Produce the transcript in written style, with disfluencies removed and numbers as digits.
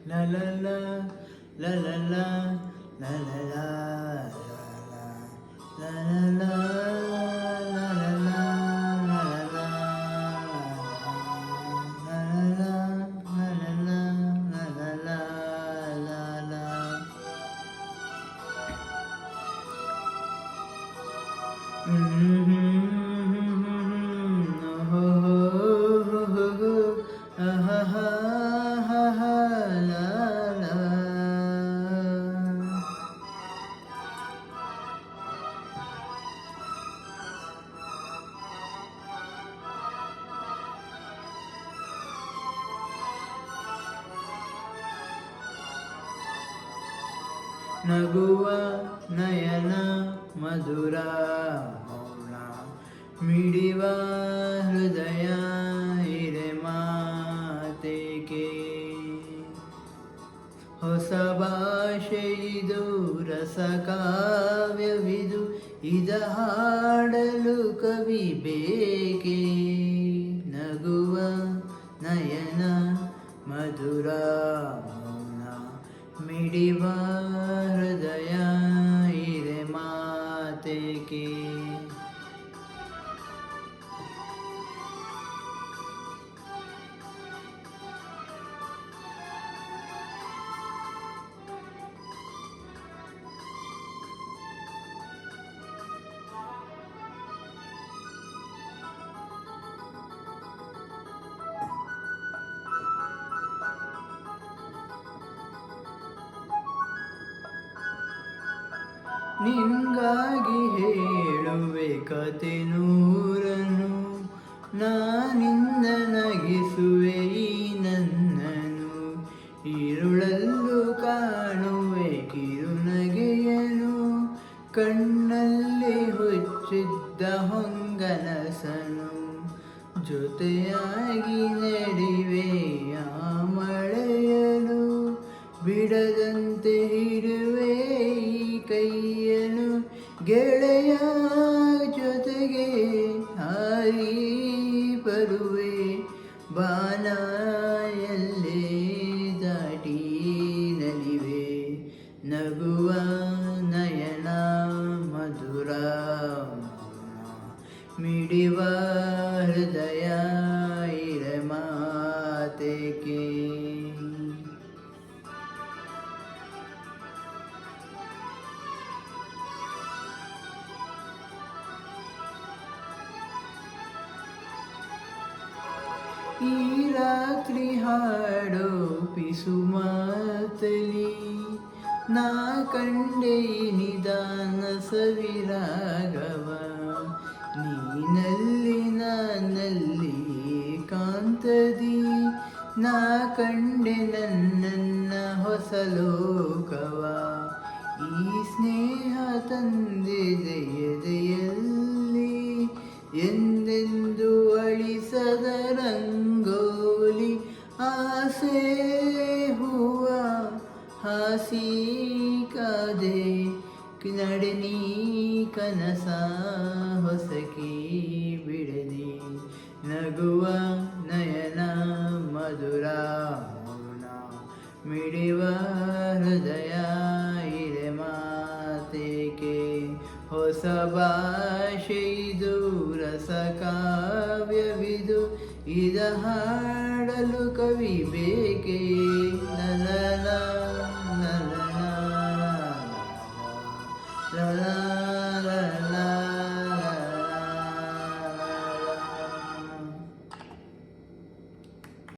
la la la la la la la la la la la la ನಗುವ ನಯನ ಮಧುರ ಮೌನ ಮಿಡಿವ ಹೃದಯ ಹಿರೆ ಮಾತೆಗೆ ಹೊಸ ಭಾಷೆ ಇದು ರಸ ಕಾವ್ಯವಿದು ಇದ ಹಾಡಲು ಕವಿ ಬೇಕೆ ನಗುವ ನಯನ ಮಧುರ ಮೌನ ಮಿಡಿವ ಹೃದಯ ಹಿರೆ ಮಾತೆಗೆ ನಿಂಗಾಗಿ ಹೇಳುವೆ ಕತೆ ನೂರನು ನಾನಿಂದ ನಗಿಸುವೆ ಈ ನನ್ನನು ഇരുಳಲ್ಲೂ ಕಾಣುವೆ ಕಿರುನಗೆಯನು ಕಣ್ಣಲ್ಲಿ ಹುಚ್ಚಿದ್ದ ಹೊಂಗನಸನು ಜೊತೆಯಾಗಿ ನಡೆವೆ ಆ ಮಳೆಯನು ಬಿಡದಂತೆ ಹಿಡುವೆ ಈ ಕೈಯನು ಗೆಳೆಯ ಜೊತೆಗೆ ಹಾರಿ ಬರುವೆ ಬಾನಾಯಲ್ಲೇ ದಾಟಿ ನಲಿವೆ ನಗುವ ನಯನ ಮಧುರ ಮಿಡಿವ ಹೃದಯ ಇರೆ ಮಾತೆಗೆ ಈ ರಾತ್ರಿ ಹಾಡೋ ಪಿಸು ಮಾತಲಿ ನಾ ಕಂಡೆ ನಿಧಾನ ಸವಿರಾಗವ ನೀನಲ್ಲಿ ನಾನಲ್ಲಿ ಕಾಂತದಿ ನಾ ಕಂಡೆ ನನ್ನ ಹೊಸ ಲೋಕವ ಈ ಸ್ನೇಹ ತಂದೆದೆಯದೆಯಲ್ಲಿ ಎಂದೆಂದು ಅಳಿಸದ ರಂಗೋಲಿ ಆಸೆ ಹೂವ ಹಾಸಿ ಕಾದೆ ನಡನಿ ಕನಸ ಹೊಸಕಿ ಬಿಡದಿ ನಗುವ ನಯನ ಮಧುರ ಮೌನ ಮಿಡಿವ ಹೃದಯ ಇರೆ ಮಾತೆಗೆ ಹೊಸ ಭಾಷೆ ಇದು ರಸ ಕಾವ್ಯವಿದು ಇದ ಹಾಡಲು ಕವಿ ಬೇಕೆ ಲಲ ಲಲ ಲಲ ಲಲ